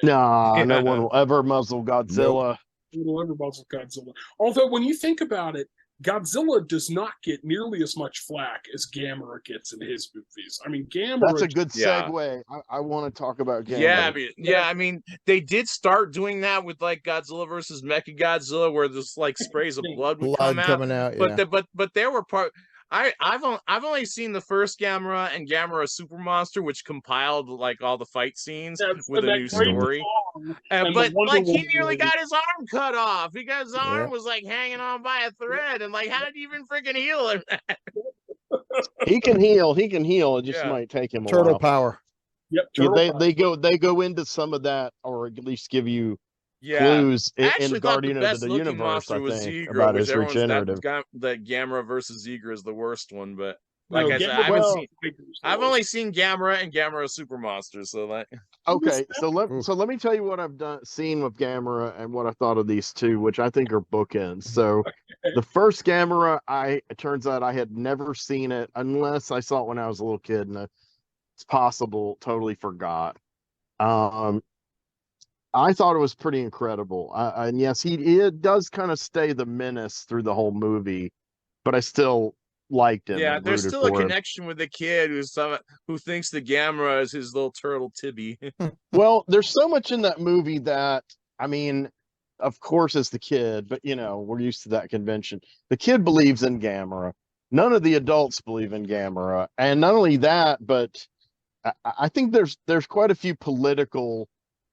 Nah, no one will ever muzzle Nope. Godzilla. Little ever muzzle Godzilla. Although when you think about it, Godzilla does not get nearly as much flack as Gamera gets in his movies. I mean, That's Gamera. a good Yeah. segue. I want to talk about Yeah, Gamera. I mean, they did start doing that with like Godzilla versus Mechagodzilla, where this like sprays of blood would come Blood out. coming out, But yeah. but there were part. I've only seen the first Gamera and Gamera Super Monster, which compiled like all the fight scenes with And a that new great story. song and the But Wonder like he Woman nearly movie. got his arm cut off because his Yeah. arm was like hanging on by a thread, and like how did you even freaking heal him? He can heal. He can heal. It just Yeah. might take him a Turtle while. power. Yep, Yeah, Turtle Power. they go into some of that, or at least give you Yeah. clues I in actually thought the Guardian of best the looking Universe, monster I was think, Zigra, about which his everyone's regenerative. that Gamera versus Zigra is the worst one, but like No, I said, Gamera Well, I've only seen Gamera and Gamera Super Monster, so like okay, so Oof. let me tell you what I've seen with Gamera and what I thought of these two, which I think are bookends. So the first Gamera, it turns out I had never seen it unless I saw it when I was a little kid, and it's possible totally forgot. Um, I thought it was pretty incredible. And yes, it does kind of stay the menace through the whole movie, but I still liked him yeah, and there's rooted still a for him. connection with the kid who thinks the Gamera is his little turtle Tibby. Well, there's so much in that movie that, I mean, of course, it's the kid, but we're used to that convention. The kid believes in Gamera. None of the adults believe in Gamera, and not only that, but I think there's quite a few political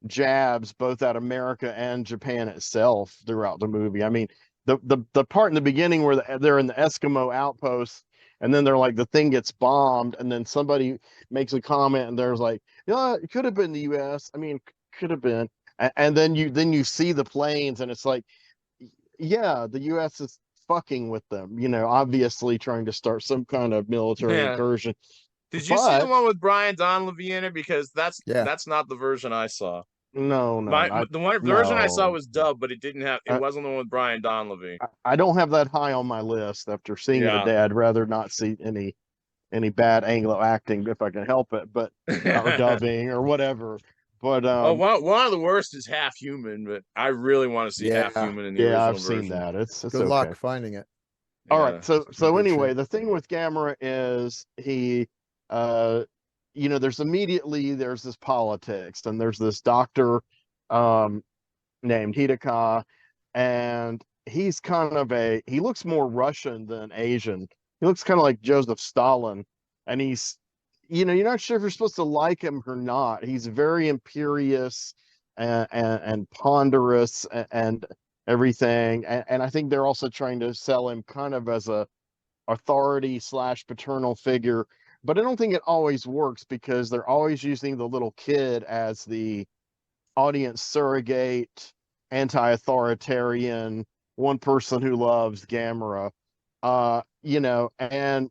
jabs both at America and Japan itself throughout the movie. I mean, the part in the beginning where they're in the Eskimo outpost, and then they're like the thing gets bombed, and then somebody makes a comment, and there's like, yeah, it could have been the U.S. I mean, could have been, and then you see the planes, and it's like, yeah, the U.S. is fucking with them, obviously trying to start some kind of military Yeah. incursion. Did you see the But one with Brian Donlevy in it? Because Yeah. that's not the version I saw. no, My no, the version I saw no. was dubbed, but it I, wasn't the one with Brian Donlevy. I don't have that high on my list after seeing it Yeah. today. I'd rather not see any bad Anglo acting if I can help it, but or dubbing or whatever. But Oh, one of the worst is Half Human, but I really want to see Half Yeah. Human in the yeah, original I've seen version. that. It's Good okay. luck finding it. All right. Yeah. So Good anyway, shape. the thing with Gamera is he there's this politics, and there's this doctor um named Hidaka, and he's kind of he looks more Russian than Asian. He looks kind of like Joseph Stalin, and you're not sure if you're supposed to like him or not. He's very imperious and ponderous and everything. And I think they're also trying to sell him kind of as a authority slash paternal figure. But I don't think it always works because they're always using the little kid as the audience surrogate, anti-authoritarian, one person who loves Gamera. And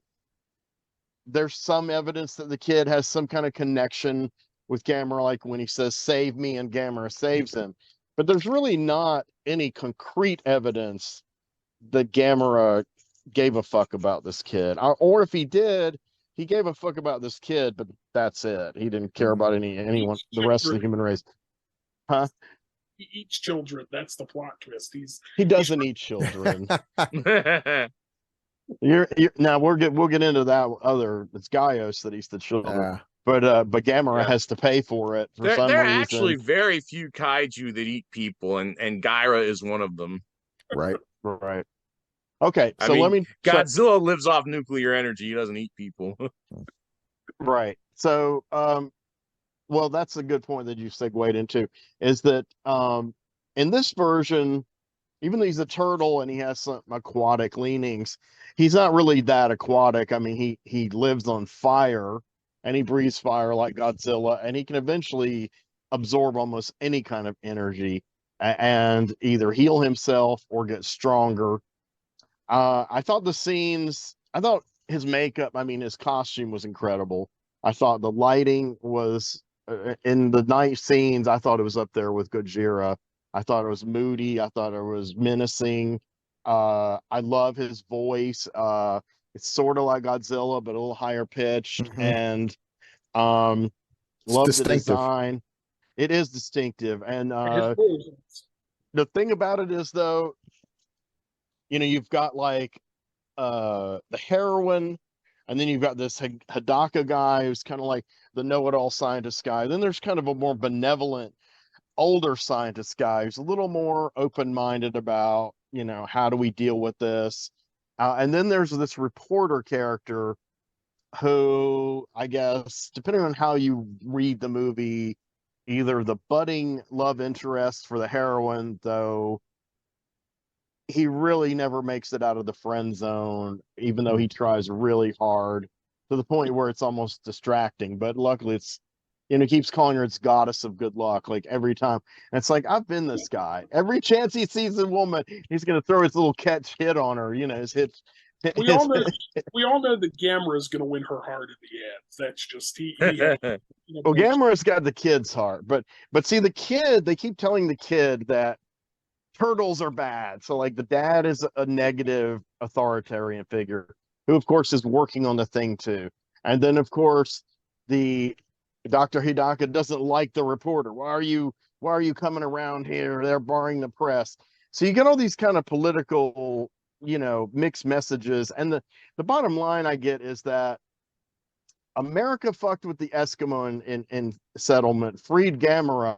there's some evidence that the kid has some kind of connection with Gamera, like when he says "save me" and Gamera saves him. But there's really not any concrete evidence that Gamera gave a fuck about this kid, or if he did, he gave a fuck about this kid, but that's it. He didn't care about anyone, the rest of the human race. Huh? He eats children. That's the plot twist. He He's doesn't eat children. Now we'll get into that other. It's Gaios that eats the children, Yeah. but Gamera Yeah. has to pay for it for some There are reason. actually very few kaiju that eat people, and Gyra is one of them. Right. Right. Okay, I so mean, let me. Godzilla lives off nuclear energy. He doesn't eat people. Right. So, well, that's a good point that you segued into. Is that in this version, even though he's a turtle and he has some aquatic leanings, he's not really that aquatic. I mean, he lives on fire and he breathes fire like Godzilla, and he can eventually absorb almost any kind of energy and either heal himself or get stronger. I thought his makeup, I mean, his costume was incredible. I thought the lighting was in the night scenes. I thought it was up there with Gojira. I thought it was moody. I thought it was menacing. I love his voice. It's sort of like Godzilla, but a little higher pitched. Mhm. And It's love the distinctive. design. It is distinctive. And His voice. the thing about it is, though, you've got like the heroine, and then you've got this Hidaka guy who's kind of like the know-it-all scientist guy. Then there's kind of a more benevolent older scientist guy who's a little more open-minded about, how do we deal with this? And then there's this reporter character who, I guess, depending on how you read the movie, either the budding love interest for the heroine, though he really never makes it out of the friend zone, even though he tries really hard to the point where it's almost distracting. But luckily it's, he keeps calling her its goddess of good luck, like every time. And it's like, I've been this guy. Every chance he sees a woman, he's going to throw his little catch hit on her, his hit. We all know that Gamera is going to win her heart at the end. That's just he well, Gamera's got the kid's heart, but see, the kid, they keep telling the kid that turtles are bad. So like the dad is a negative authoritarian figure who of course is working on the thing too. And then of course the Dr. Hidaka doesn't like the reporter. Why are you coming around here? They're barring the press. So you get all these kind of political, mixed messages. And the bottom line I get is that America fucked with the Eskimo in settlement, freed Gamera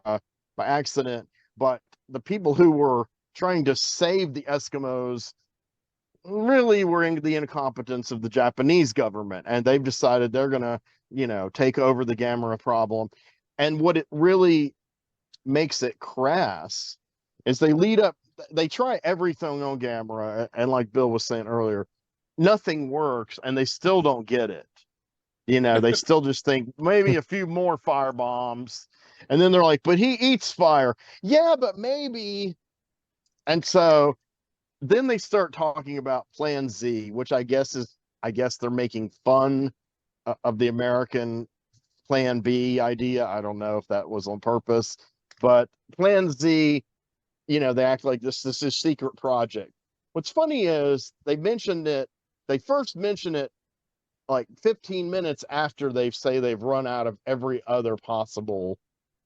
by accident, but the people who were trying to save the Eskimos really were in the incompetence of the Japanese government, and they've decided they're gonna, take over the Gamera problem. And what it really makes it crass is they try everything on Gamera, and like Bill was saying earlier, nothing works, and they still don't get it. They still just think maybe a few more fire bombs. And then they're like, but he eats fire. Yeah, but maybe. And so then they start talking about Plan Z, which I guess they're making fun of the American Plan B idea. I don't know if that was on purpose, but Plan Z, they act like this is a secret project. What's funny is they first mention it like 15 minutes after they say they've run out of every other possible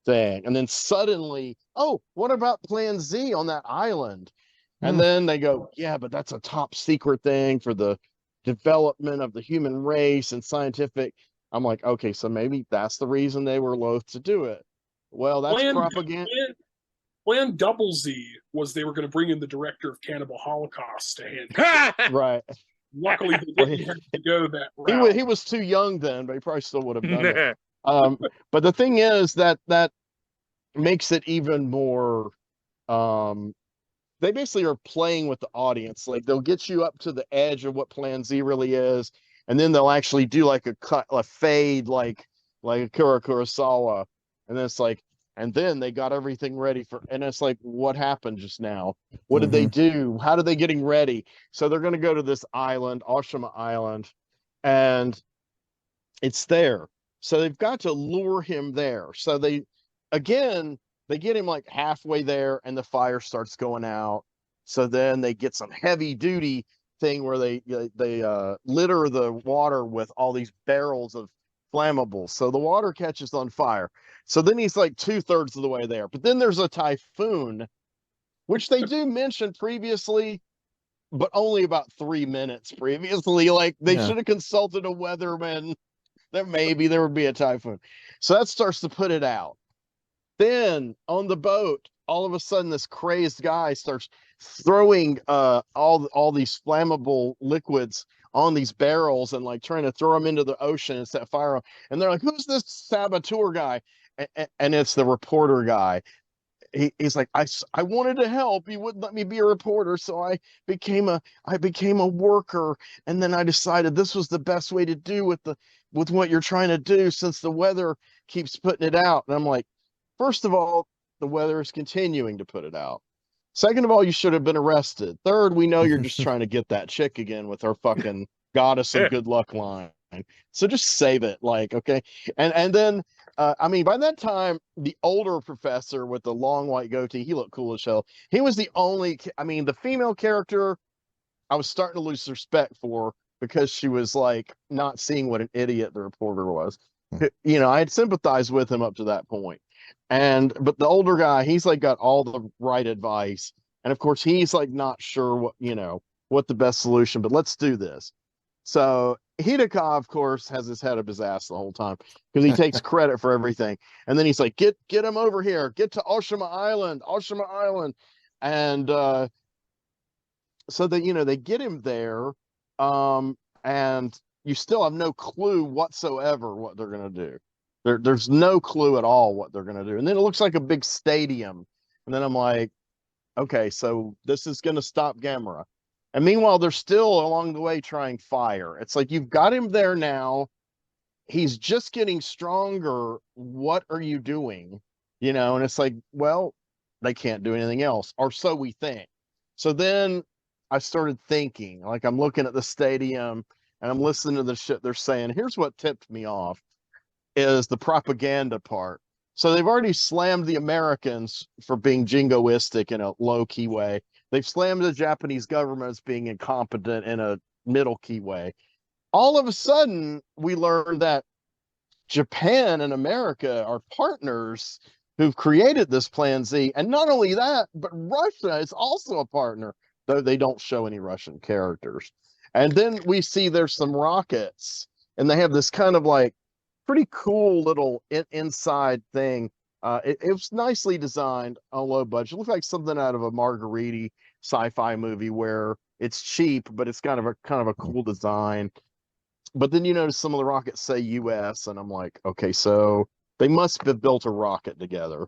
thing. And then suddenly, oh, what about Plan Z on that island? And then they go, yeah, but that's a top secret thing for the development of the human race and scientific. I'm like, okay, so maybe that's the reason they were loath to do it. Well, that's propaganda. Plan Double Z was they were going to bring in the director of Cannibal Holocaust to hand. Right. Luckily, they didn't have to go that route. He was too young then, but he probably still would have done it. But the thing is that makes it even more. They basically are playing with the audience. Like they'll get you up to the edge of what Plan Z really is, and then they'll actually do like a fade, like Akira Kurosawa, and then it's like, and then they got everything ready for, and it's like, what happened just now? What did they do? How did they getting ready? So they're going to go to this island, Oshima Island, and it's there. So they've got to lure him there. So they get him like halfway there, and the fire starts going out. So then they get some heavy duty thing where they litter the water with all these barrels of flammables. So the water catches on fire. So then he's like 2/3 of the way there. But then there's a typhoon, which they do mention previously, but only about 3 minutes previously. Like they should have consulted a weatherman that maybe there would be a typhoon. So that starts to put it out. Then on the boat, all of a sudden, this crazed guy starts throwing all these flammable liquids on these barrels and like trying to throw them into the ocean and set fire on. And they're like, "Who's this saboteur guy?" And it's the reporter guy. He's like, I wanted to help. He wouldn't let me be a reporter, so I became a worker. And then I decided this was the best way to do with what you're trying to do, since the weather keeps putting it out. And I'm like, first of all, the weather is continuing to put it out. Second of all, you should have been arrested. Third, we know you're just trying to get that chick again with her fucking goddess of good luck line. So just save it, like, okay. And then, I mean, by that time, the older professor with the long white goatee, he looked cool as hell. He was the only, I mean, the female character, I was starting to lose respect for because she was like not seeing what an idiot the reporter was. I had sympathized with him up to that point. But the older guy, he's like got all the right advice. And of course, he's like not sure what the best solution, but let's do this. So Hidaka, of course, has his head up his ass the whole time because he takes credit for everything. And then he's like, get him over here, get to Oshima Island. And so they get him there. And you still have no clue whatsoever what they're gonna do. There's no clue at all what they're gonna do. And then it looks like a big stadium. And then I'm like, okay, so this is gonna stop Gamera. And meanwhile, they're still along the way trying fire. It's like you've got him there now. He's just getting stronger. What are you doing? And it's like, well, they can't do anything else, or so we think. So then I started thinking, like I'm looking at the stadium and I'm listening to the shit they're saying. Here's what tipped me off is the propaganda part. So they've already slammed the Americans for being jingoistic in a low-key way. They've slammed the Japanese government as being incompetent in a middle-key way. All of a sudden, we learn that Japan and America are partners who've created this Plan Z. And not only that, but Russia is also a partner, though they don't show any Russian characters. And then we see there's some rockets, and they have this kind of like pretty cool little inside thing. It was nicely designed on low budget. It looked like something out of a Margheriti sci-fi movie where it's cheap, but it's kind of a cool design. But then you notice some of the rockets say US, and I'm like, okay, so they must have built a rocket together.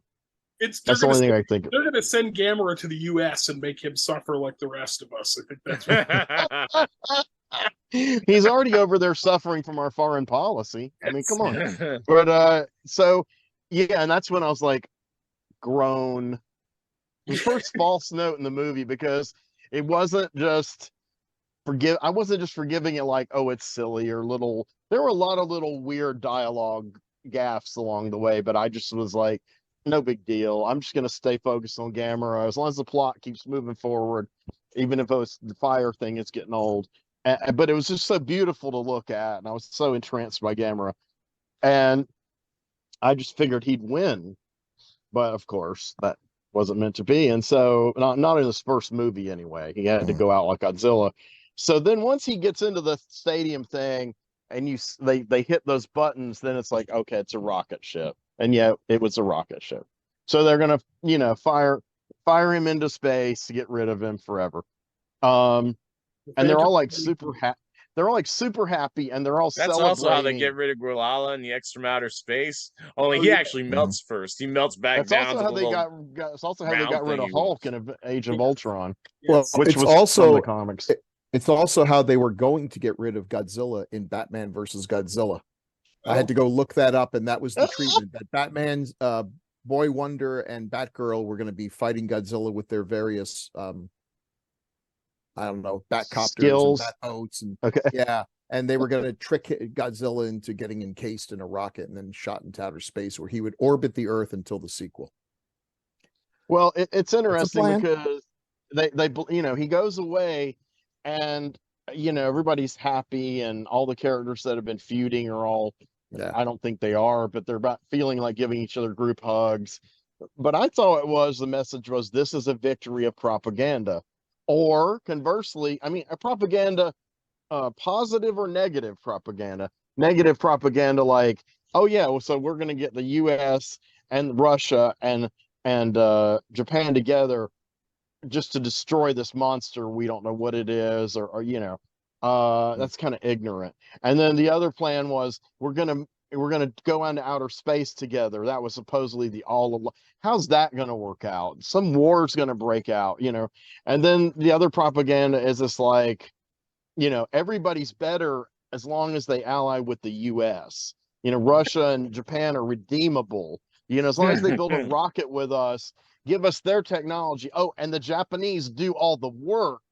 That's the only thing I think. They're going to send Gamera to the US and make him suffer like the rest of us. I think that's He's already over there suffering from our foreign policy. I mean, come on. But so yeah, and that's when I was like, grown. The first false note in the movie, because it wasn't just I wasn't just forgiving it like, oh, it's silly or little. There were a lot of little weird dialogue gaffes along the way, but I just was like, no big deal. I'm just gonna stay focused on Gamera as long as the plot keeps moving forward, even if the fire thing is getting old. But it was just so beautiful to look at, and I was so entranced by Gamera, and I just figured he'd win. But of course, that wasn't meant to be. And so, not in his first movie anyway. He had to go out like Godzilla. So then, once he gets into the stadium thing, and they hit those buttons, then it's like, okay, it's a rocket ship. And yeah, it was a rocket ship. So they're gonna, fire him into space to get rid of him forever. And they're all like super happy. They're all like super happy, and they're all That's celebrating. also how they get rid of Guilala in the extreme outer space. Only he actually melts first. He melts back down. Also how they got. It's also how they got rid of Hulk in Age of Ultron. Well, which was also from the comics. It's also how they were going to get rid of Godzilla in Batman versus Godzilla. I had to go look that up, and that was the treatment that Batman's Boy Wonder and Batgirl were going to be fighting Godzilla with their various I don't know, Batcopters skills, and Batboats, and okay. And they were going to trick Godzilla into getting encased in a rocket and then shot into outer space, where he would orbit the Earth until the sequel. Well, it's interesting because they he goes away, and everybody's happy, and all the characters that have been feuding are all. Yeah. I don't think they are, but they're about feeling like giving each other group hugs. But I thought the message was, this is a victory of propaganda. Or conversely, I mean, a propaganda, positive or negative propaganda. Negative propaganda, like, oh yeah, well, so we're going to get the U.S. and Russia and Japan together just to destroy this monster. We don't know what it is, or that's kind of ignorant. And then the other plan was, we're gonna go into outer space together. That was supposedly the how's that gonna work out? Some war's gonna break out, And then the other propaganda is this like, everybody's better as long as they ally with the US. Russia and Japan are redeemable. As long as they build a rocket with us, give us their technology. Oh, and the Japanese do all the work.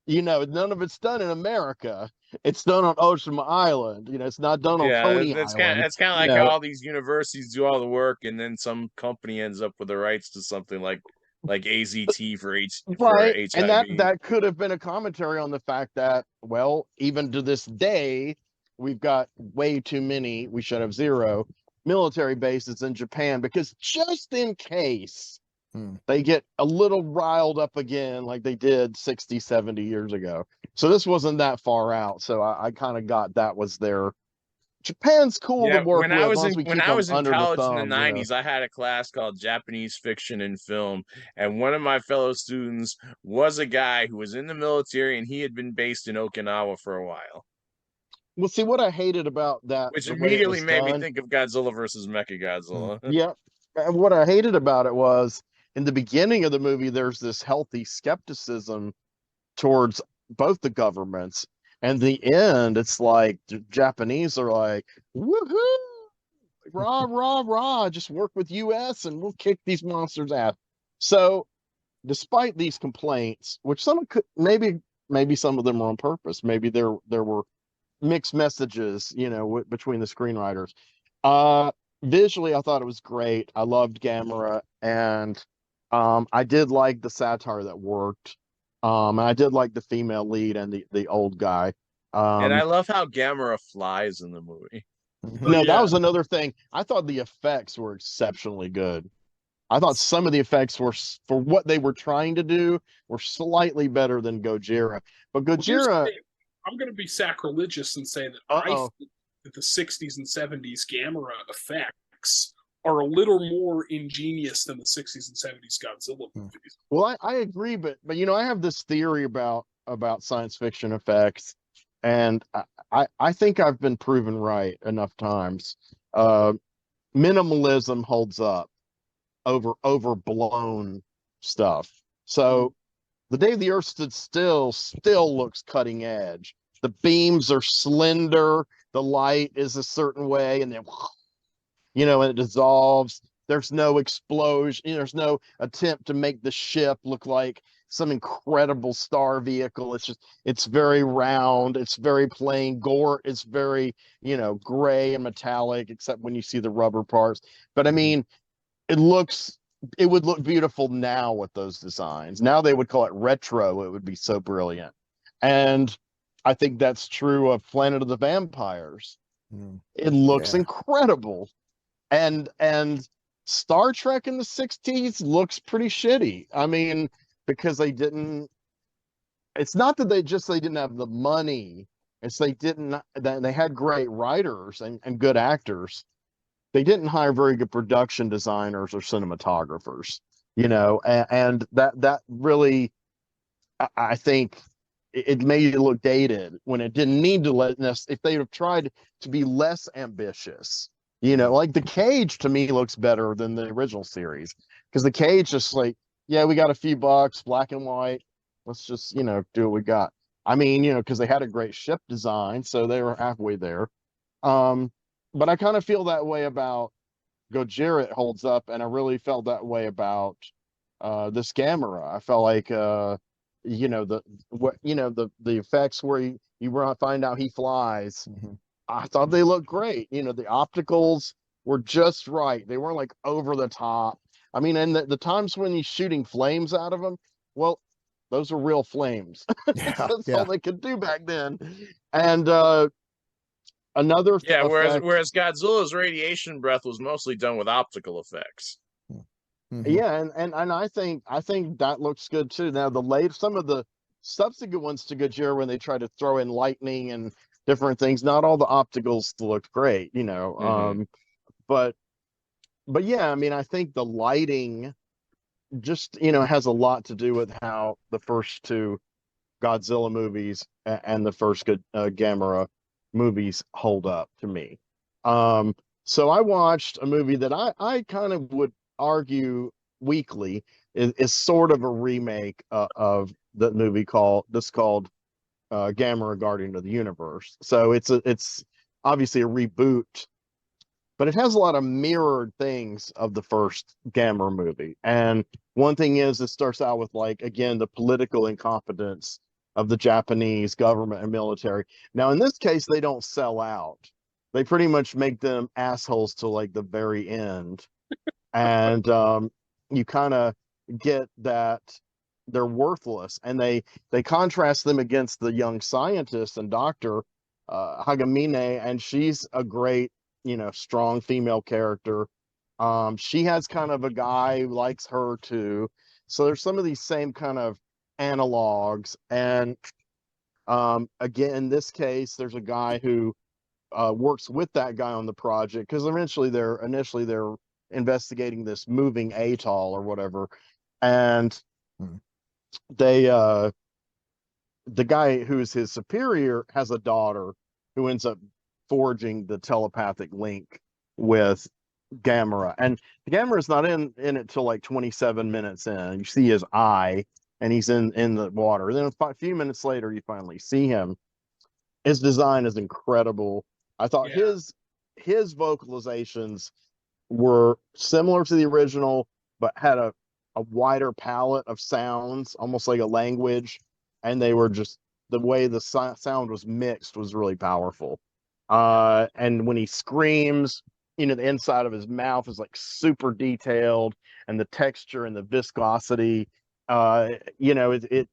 None of it's done in America. It's done on Oshima Island. It's not done on Coney Island. It's kind of like how all these universities do all the work, and then some company ends up with the rights to something like AZT for HIV. And that could have been a commentary on the fact that, well, even to this day, we've got way too many. We should have zero military bases in Japan, because just in case Hmm. they get a little riled up again like they did 60, 70 years ago. So this wasn't that far out. So I kind of got that was their Japan's cool to Yeah, work with as long as we when keep I them was in under the college in the thumb, you know. 90s, I had a class called Japanese Fiction and Film, and one of my fellow students was a guy who was in the military and he had been based in Okinawa for a while, Well, see what I hated about that, which the way it immediately was made me done. think of Godzilla versus Mechagodzilla. Yeah. And what I hated about it was in the beginning of the movie, there's this healthy skepticism towards both the governments. And the end, it's like the Japanese are like, woohoo, rah, rah, rah, just work with US and we'll kick these monsters' ass. So despite these complaints, which some could maybe some of them were on purpose, maybe there were mixed messages, you know, between the screenwriters. Uh, Visually, I thought it was great. I loved Gamera, and I did like the satire that worked. And I did like the female lead and the old guy. And I Um, love how Gamera flies in the movie. Oh, no, that yeah. was another thing. I thought the effects were exceptionally good. I thought some of the effects were for what they were trying to do were slightly better than Gojira. But Well, here's the Gojira, thing. I'm going to be sacrilegious and say that I uh-oh. think that the 60s and 70s Gamera effects are a little more ingenious than the 60s and 70s Godzilla movies. Well, I agree, but you know, I have this theory about science fiction effects, and I think I've been proven right enough times. Uh, Minimalism holds up over overblown stuff. So the day the Earth stood still looks cutting edge. The beams are slender, the light is a certain way, and then you know, and it dissolves. There's no explosion. You know, there's no attempt to make the ship look like some incredible star vehicle. It's just, it's very round. It's very plain. Gore is very, you know, gray and metallic, except when you see the rubber parts. But I mean, it looks, it would look beautiful now with those designs. Now they would call it retro. It would be so brilliant. And I think that's true of Planet of the Vampires. It looks Yeah. incredible, and Star Trek in the 60s looks pretty shitty. I mean, because they didn't, it's not that they didn't have the money, it's they didn't, they had great writers and good actors. They didn't hire very good production designers or cinematographers, you know, and that really, I think it made it look dated when it didn't need to let us. If they'd have tried to be less ambitious, you know, like the Cage to me looks better than the original series, because the Cage just like, yeah, we got a few bucks, black and white, let's just, you know, do what we got. I mean, you know, because they had a great ship design, so they were halfway there. um but I kind of feel that way about Gojira. It holds up, and I really felt that way about this Gamera. I felt like you know, the what, you know, the effects where you find out he flies. I thought they looked great. You know, the opticals were just right. They weren't like over the top. I mean, and the times when he's shooting flames out of them, well, those are real flames. Yeah. That's Yeah. all they could do back then. And another Yeah, effect, whereas Godzilla's radiation breath was mostly done with optical effects. yeah, and I think that looks good too. Now some of the subsequent ones to Gojira, when they try to throw in lightning and different things, not all the opticals looked great, you know. But yeah, I mean, I think the lighting just, you know, has a lot to do with how the first two Godzilla movies and the first Gamera movies hold up to me. So I watched a movie that I kind of would argue weekly is sort of a remake of the movie called Gamera Guardian of the Universe. So it's obviously a reboot, but it has a lot of mirrored things of the first Gamera movie. And one thing is, it starts out with, like, again, the political incompetence of the Japanese government and military. Now, in this case, they don't sell out. They pretty much make them assholes till like the very end. And you kind of get that they're worthless, and they contrast them against the young scientist and doctor, Hagamine, and she's a great strong female character. She has kind of a guy who likes her too. So there's some of these same kind of analogs. And again, in this case, there's a guy who works with that guy on the project because initially they're investigating this moving atoll or whatever, and they the guy who's his superior has a daughter who ends up forging the telepathic link with GAMERA, and the GAMERA is not in it till like 27 minutes in. You see his eye, and he's in the water. Then a few minutes later, you finally see him. His design is incredible. I thought his vocalizations were similar to the original, but had a wider palette of sounds, almost like a language, and they were just the way the sound was mixed was really powerful. And when he screams, the inside of his mouth is like super detailed, and the texture and the viscosity, it's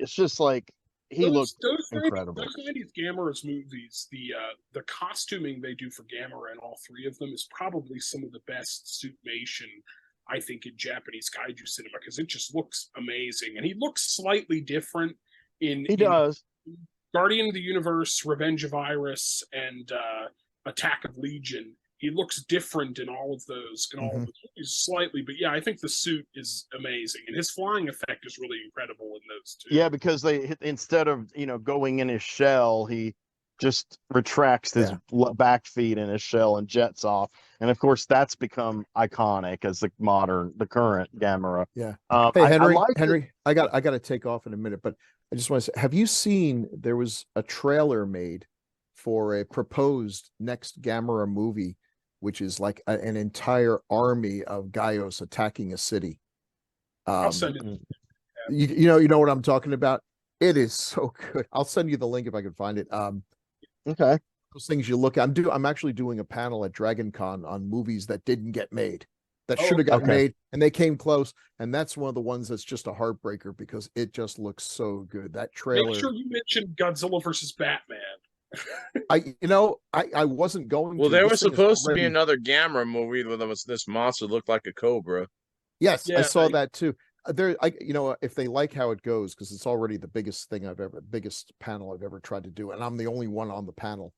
just like he looks incredible. Those 90s GAMERA's movies, the costuming they do for GAMERA in all three of them is probably some of the best suitmation, I think, in Japanese kaiju cinema, because it just looks amazing. And he looks slightly different in Guardian of the Universe, Revenge of Iris, and Attack of Legion. He looks different in all of those, of the movies slightly, but yeah, I think the suit is amazing, and his flying effect is really incredible in those too. Yeah, because they instead of going in his shell, he just retracts his back feet in his shell and jets off, and of course that's become iconic as the current GAMERA. Yeah. Hey, Henry, I got to take off in a minute, but I just want to say, have you seen there was a trailer made for a proposed next GAMERA movie, which is like an entire army of Gaios attacking a city? I'll send it. You know what I'm talking about? It is so good. I'll send you the link if I can find it. Okay. Those things you look at. I'm actually doing a panel at DragonCon on movies that didn't get made, that should have gotten made, and they came close. And that's one of the ones that's just a heartbreaker because it just looks so good. That trailer. Make sure you mention Godzilla versus Batman. I wasn't going well, to. there was supposed to be another GAMERA movie where this monster looked like a cobra. Yes, I saw that too. If they like how it goes, because it's already the biggest panel I've ever tried to do, and I'm the only one on the panel.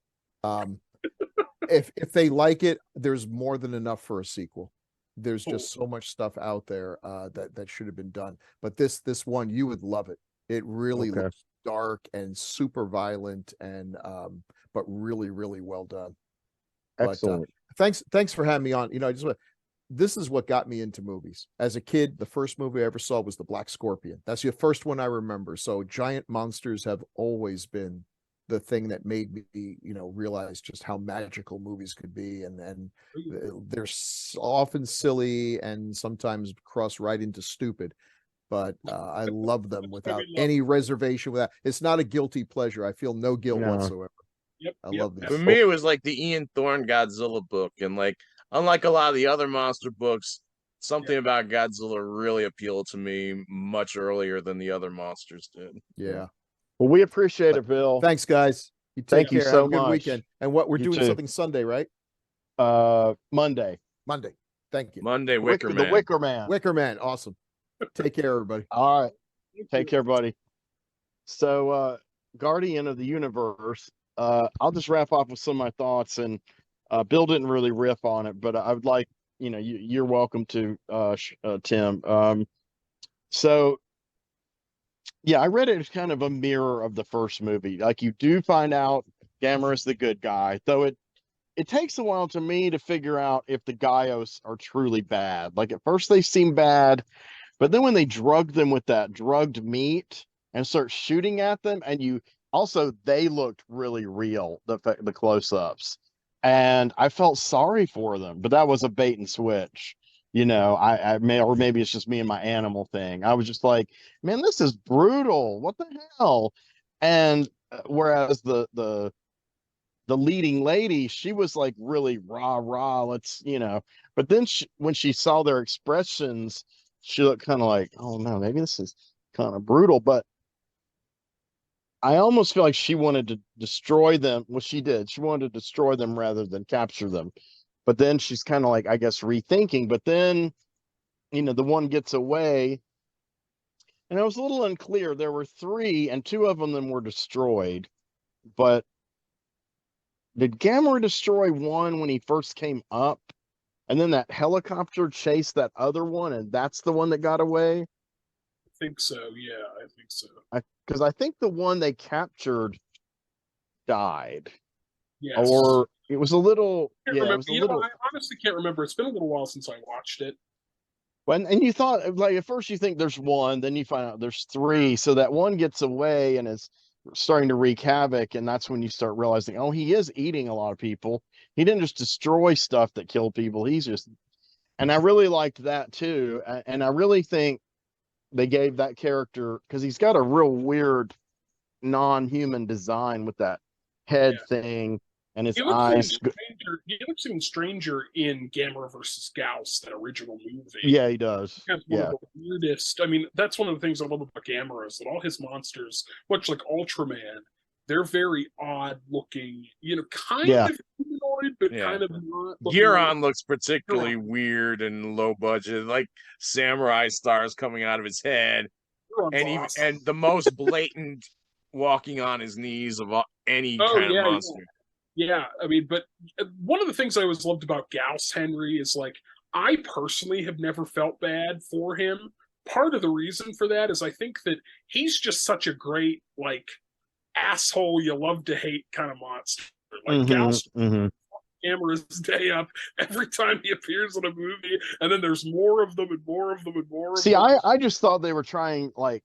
If they like it, there's more than enough for a sequel. There's just so much stuff out there that should have been done. But this one, you would love it. It really looks dark and super violent, and but really, really well done. Excellent. But, thanks for having me on. This is what got me into movies. As a kid, the first movie I ever saw was The Black Scorpion. That's the first one I remember. So giant monsters have always been the thing that made me, realize just how magical movies could be. And they're often silly and sometimes cross right into stupid. But I love them without any reservation. It's not a guilty pleasure. I feel no guilt whatsoever. I love this. For me, it was like the Ian Thorne Godzilla book, and unlike a lot of the other monster books, something about Godzilla really appealed to me much earlier than the other monsters did. Yeah. Well, we appreciate it, Bill. Thanks, guys. Thank you so much. Have a good weekend. And we're You doing too. something Sunday, right? Monday. Thank you. Monday, Wicker Man. The Wicker Man. Wicker Man. Awesome. Take care, everybody. All right. Take care, buddy. So, Guardian of the Universe. I'll just wrap up with some of my thoughts, and Bill didn't really riff on it, but I would like, you're welcome to, Tim. So, yeah, I read it as kind of a mirror of the first movie. Like, you do find out GAMERA's the good guy, though it takes a while to me to figure out if the Gaios are truly bad. Like, at first they seem bad, but then when they drug them with that drugged meat and start shooting at them, and they looked really real, the close-ups. And I felt sorry for them, but that was a bait and switch. Or maybe it's just me and my animal thing. I was just like, man, this is brutal. What the hell? And whereas the leading lady, she was like really rah, let's, but then when she saw their expressions, she looked kind of like, oh no, maybe this is kind of brutal. But I almost feel like she wanted to destroy them. Well, she did. She wanted to destroy them rather than capture them. But then she's kind of like, I guess, rethinking. But then, the one gets away. And it was a little unclear. There were three, and two of them were destroyed. But did Gamera destroy one when he first came up? And then that helicopter chased that other one, and that's the one that got away? I think so. Yeah, I think so. Because I think the one they captured died. Yes. Or it was a little. Yeah, It was a little. I honestly can't remember. It's been a little while since I watched it. And you thought, like, at first you think there's one, then you find out there's three. So that one gets away and is starting to wreak havoc. And that's when you start realizing, oh, he is eating a lot of people. He didn't just destroy stuff that killed people. And I really liked that too. And I really think they gave that character, because he's got a real weird non-human design with that head thing and his eyes. He looks even stranger in Gamera versus Gauss, that original movie. Yeah, he does. That's one of the weirdest. I mean, that's one of the things I love about Gamera, is that all his monsters, much like Ultraman, they're very odd looking, kind of humanoid, but kind of not. Giron looks particularly weird and low budget, like samurai stars coming out of his head, and the most blatant walking on his knees of any kind of monster. Yeah, I mean, but one of the things I always loved about Gauss, Henry, is like, I personally have never felt bad for him. Part of the reason for that is I think that he's just such a great, like, asshole you love to hate kind of monster. Like, Gauss Gamera's day up every time he appears in a movie, and then there's more of them and more of them and more of them. See, I just thought they were trying, like,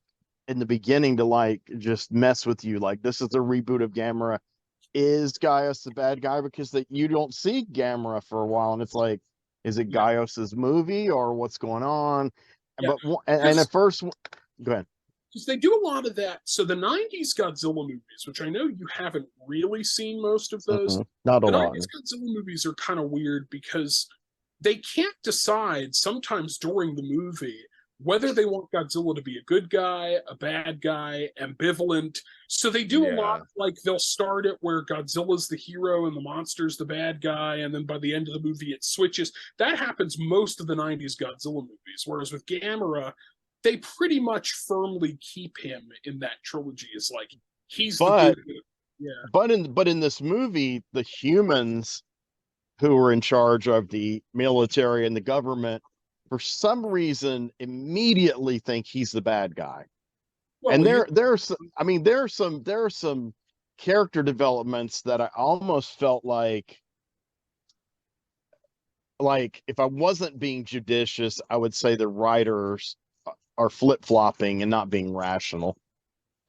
in the beginning to, like, just mess with you. Like, this is a reboot of Gamera. Is Gaius the bad guy? Because you don't see Gamera for a while, and it's like, is it Gaius's movie or what's going on? Yeah. But and at first, go ahead. Because they do a lot of that. So the 90s Godzilla movies, which I know you haven't really seen most of those. Not a lot. The 90s Godzilla movies are kind of weird because they can't decide sometimes during the movie whether they want Godzilla to be a good guy, a bad guy, ambivalent. So they do a lot, like they'll start it where Godzilla's the hero and the monster's the bad guy, and then by the end of the movie it switches. That happens most of the 90s Godzilla movies, whereas with Gamera, they pretty much firmly keep him in that trilogy as like, he's the good. But in this movie, the humans who are in charge of the military and the government, for some reason, immediately think he's the bad guy. Well, and there are some character developments that I almost felt like if I wasn't being judicious, I would say the writers are flip-flopping and not being rational.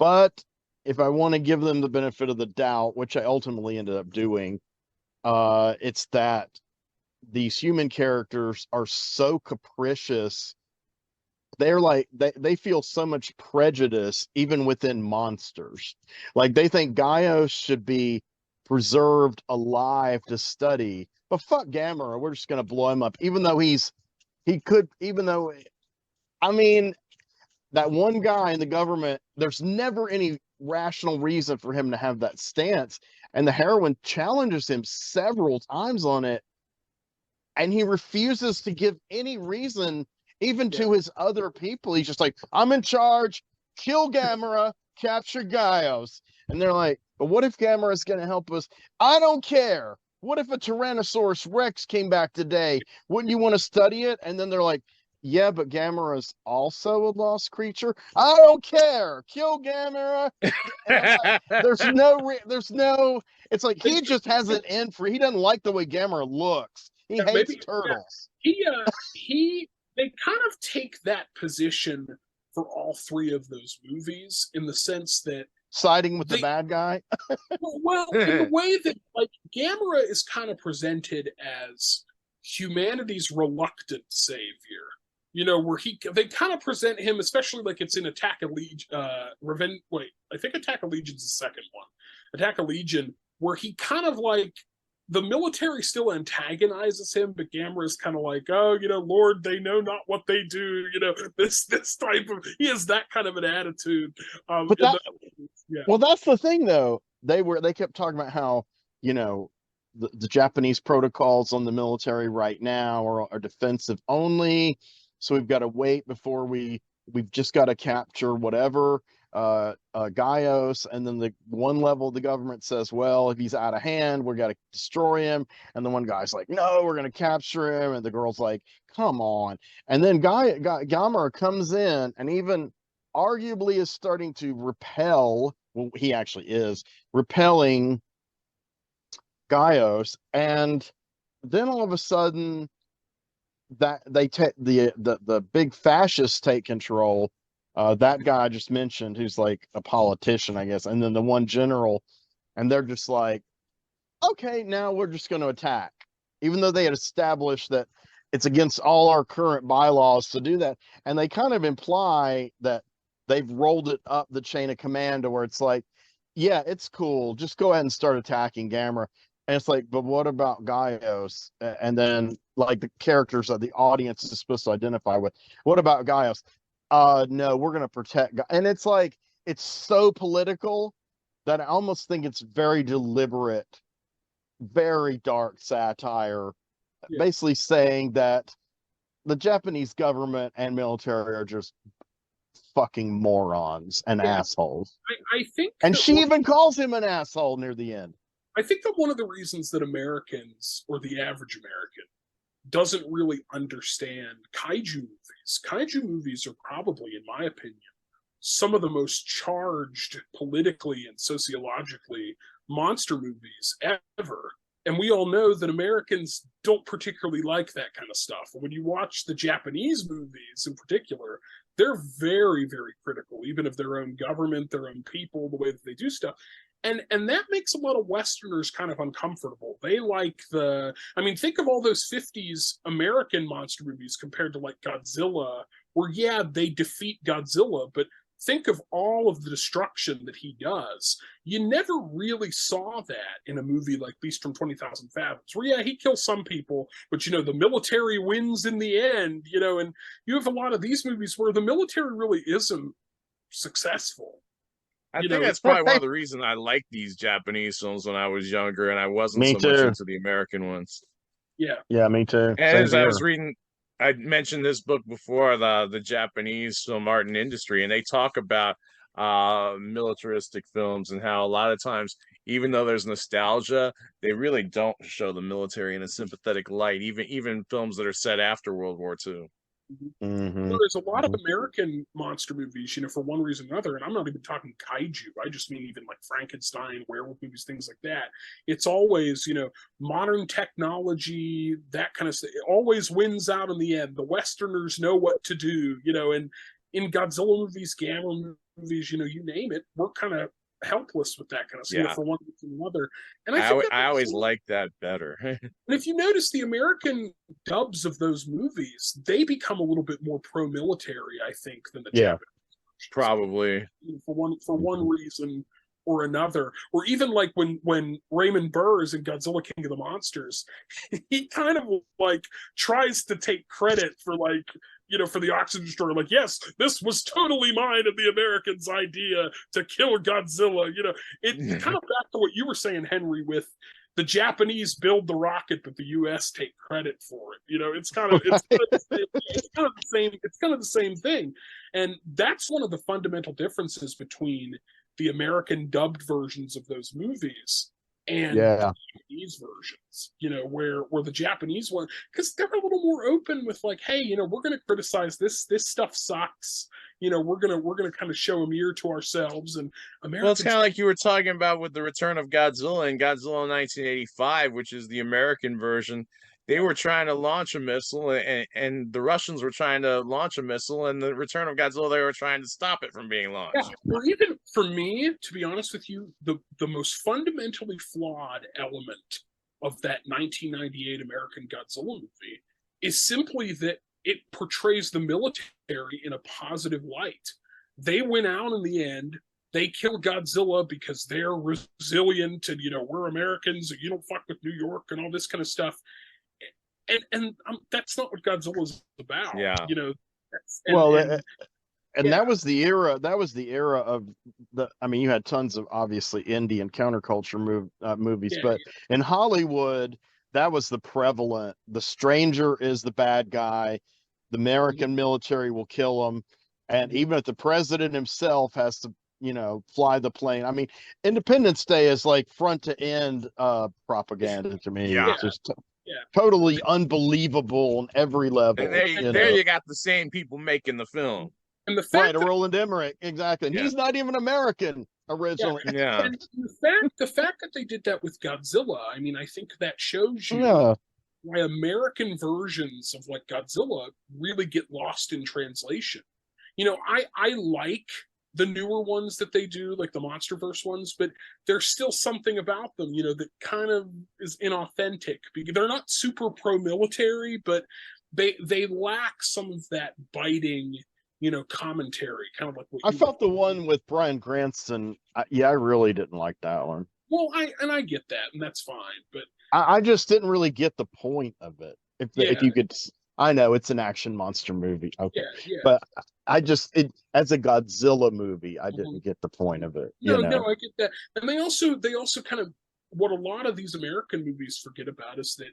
But if I want to give them the benefit of the doubt, which I ultimately ended up doing, it's that these human characters are so capricious. They're like, they feel so much prejudice even within monsters. Like, they think Gaius should be preserved alive to study, but fuck Gamera, we're just going to blow him up, even though I mean, that one guy in the government, there's never any rational reason for him to have that stance. And the heroine challenges him several times on it, and he refuses to give any reason, even to his other people. He's just like, I'm in charge, kill Gamera, capture Gaius. And they're like, but what if Gamera's going to help us? I don't care. What if a Tyrannosaurus Rex came back today? Wouldn't you want to study it? And then they're like, yeah, but Gamera's also a lost creature. I don't care. Kill Gamera. Like, there's no. It's like he just has it in for. He doesn't like the way Gamera looks. He hates turtles. They kind of take that position for all three of those movies, in the sense that siding with the bad guy. Well, in the way that, like, Gamera is kind of presented as humanity's reluctant savior. Where they kind of present him, especially like it's in Attack of Legion, I think Attack of Legion's the second one. Attack of Legion, where he kind of like the military still antagonizes him, but Gamera is kind of like, oh, Lord, they know not what they do. This type of, he has that kind of an attitude. But well, that's the thing though. They kept talking about how, the Japanese protocols on the military right now are defensive only. So we've got to wait before we've just got to capture whatever Gaios, and then the one level of the government says, well, if he's out of hand, we got to destroy him. And the one guy's like, no, we're going to capture him. And the girl's like, come on. And then Gamera comes in and even arguably is starting to repel. Well, he actually is repelling Gaios, and then all of a sudden that they take the big fascists take control. That guy I just mentioned, who's like a politician, I guess, and then the one general, and they're just like, okay, now we're just going to attack, even though they had established that it's against all our current bylaws to do that. And they kind of imply that they've rolled it up the chain of command to where it's like, yeah, it's cool, just go ahead and start attacking Gamera. And it's like, but what about Gaios? And then like the characters that the audience is supposed to identify with, what about Gaios? No, we're going to protect. And it's like, it's so political that I almost think it's very deliberate, very dark satire, basically saying that the Japanese government and military are just fucking morons and assholes. I think, and she even calls him an asshole near the end. I think that one of the reasons that Americans, or the average American, doesn't really understand kaiju movies are probably, in my opinion, some of the most charged politically and sociologically monster movies ever. And we all know that Americans don't particularly like that kind of stuff. When you watch the Japanese movies in particular, they're very, very critical, even of their own government, their own people, the way that they do stuff. And that makes a lot of Westerners kind of uncomfortable. They like think of all those 50s American monster movies compared to like Godzilla, where, yeah, they defeat Godzilla, but think of all of the destruction that he does. You never really saw that in a movie like Beast from 20,000 Fathoms, where, yeah, he kills some people, but, the military wins in the end, and you have a lot of these movies where the military really isn't successful. I think that's probably one of the reasons I liked these Japanese films when I was younger, and I wasn't much into the American ones. Yeah, me too. And as I was reading, I mentioned this book before, the Japanese film art and industry, and they talk about militaristic films and how a lot of times, even though there's nostalgia, they really don't show the military in a sympathetic light, even films that are set after World War II. Mm-hmm. There's a lot of American monster movies, for one reason or another, and I'm not even talking kaiju. I just mean even like Frankenstein, werewolf movies, things like that. It's always, modern technology, that kind of stuff. It always wins out in the end. The Westerners know what to do, and in Godzilla movies, Gamera movies, you name it, we're kind of helpless with that kind of stuff for one reason or another. And I always like that better. And if you notice the American dubs of those movies, they become a little bit more pro-military, I think, than the Japanese. Probably. For one reason or another. Or even like when Raymond Burr is in Godzilla King of the Monsters, he kind of like tries to take credit for like, for the oxygen destroyer, like, yes, this was totally mine and the Americans' idea to kill Godzilla. It kind of back to what you were saying, Henry, with the Japanese build the rocket, but the U.S. take credit for it. It's kind of the same thing, and that's one of the fundamental differences between the American dubbed versions of those movies and the Japanese versions, where the Japanese one, because they're a little more open with like, hey, we're going to criticize this stuff sucks. We're gonna kind of show a mirror to ourselves. And well, it's kind of like you were talking about with the Return of Godzilla and Godzilla 1985, which is the American version. They were trying to launch a missile, and the Russians were trying to launch a missile, and the Return of Godzilla, they were trying to stop it from being launched. Yeah, or even for me, to be honest with you, the most fundamentally flawed element of that 1998 American Godzilla movie is simply that it portrays the military in a positive light. They win out in the end. they kill Godzilla because they're resilient and, we're Americans and you don't fuck with New York and all this kind of stuff. And that's not what Godzilla's about. Yeah. That was the era. That was the era of you had tons of obviously indie and counterculture movies, but in Hollywood, that was the prevalent. The stranger is the bad guy. The American military will kill him, and even if the president himself has to, fly the plane. I mean, Independence Day is like front to end propaganda to me. Yeah. It's just totally unbelievable on every level. And there you got the same people making the film. And the fact Roland Emmerich, exactly. And he's not even American originally. Yeah. And the fact that they did that with Godzilla, I think that shows you why American versions of like Godzilla really get lost in translation. I like the newer ones that they do, like the MonsterVerse ones, but there's still something about them, that kind of is inauthentic. They're not super pro-military, but they lack some of that biting, commentary, kind of like what I felt the one with Bryan Cranston. I really didn't like that one. Well, I get that, and that's fine, but I just didn't really get the point of it. If you could, I know it's an action monster movie, okay, but as a Godzilla movie, I didn't get the point of it. No, I get that, and they also kind of, what a lot of these American movies forget about is that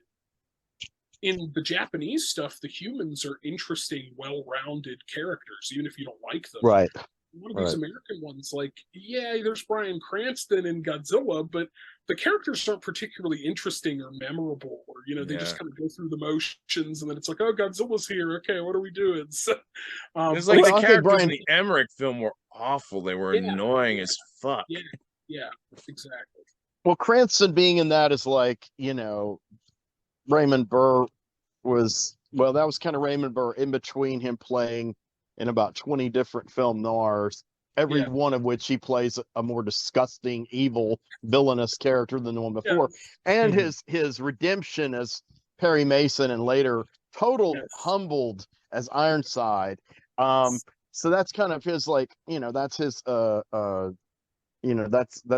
in the Japanese stuff, the humans are interesting, well-rounded characters, even if you don't like them. Right. One of these American ones, like, there's Bryan Cranston in Godzilla, but the characters aren't particularly interesting or memorable, or they just kind of go through the motions, and then it's like, oh, Godzilla's here. Okay, what are we doing? So, it's like the characters in the Emmerich film were awful. They were annoying as fuck. Yeah, exactly. Well, Cranston being in that is like, Raymond Burr was, that was kind of Raymond Burr in between him playing in about 20 different film noirs, every one of which he plays a more disgusting, evil, villainous character than the one before. And his redemption as Perry Mason and later humbled as Ironside. So that's kind of his, like, that's his that's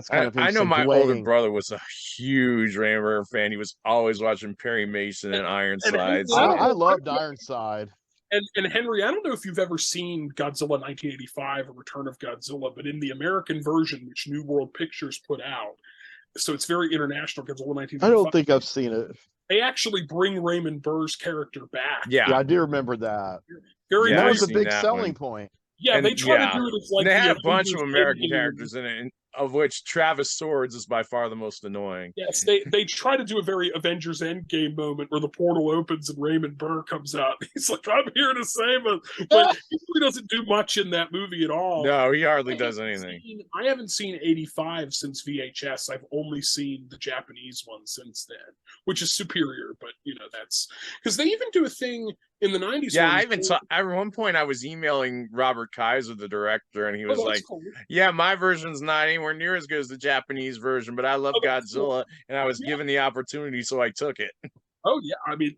kind of him. I know my older brother was a huge Raymond Burr fan. He was always watching Perry Mason and Ironside. I loved Ironside. And Henry, I don't know if you've ever seen Godzilla 1985 or Return of Godzilla, but in the American version, which New World Pictures put out, so it's very international, Godzilla 1985. I don't think I've seen it. They actually bring Raymond Burr's character back. Yeah, I do remember that. That was a big selling point. Yeah, they try to do it as like they have a bunch of American characters in it, of which Travis Swords is by far the most annoying. Yes, they try to do a very Avengers Endgame moment where the portal opens and Raymond Burr comes out. He's like, I'm here to save us. But he really doesn't do much in that movie at all. No, he hardly does anything. I haven't seen 85 since VHS. I've only seen the Japanese one since then, which is superior. But, that's... Because they even do a thing in the 90s. Yeah, I even saw... At one point, I was emailing Robert Kaiser, the director, and he was like, cool. Yeah, my version's not anywhere near as good as the Japanese version, but I love Godzilla, and I was given the opportunity, so I took it. Oh, yeah.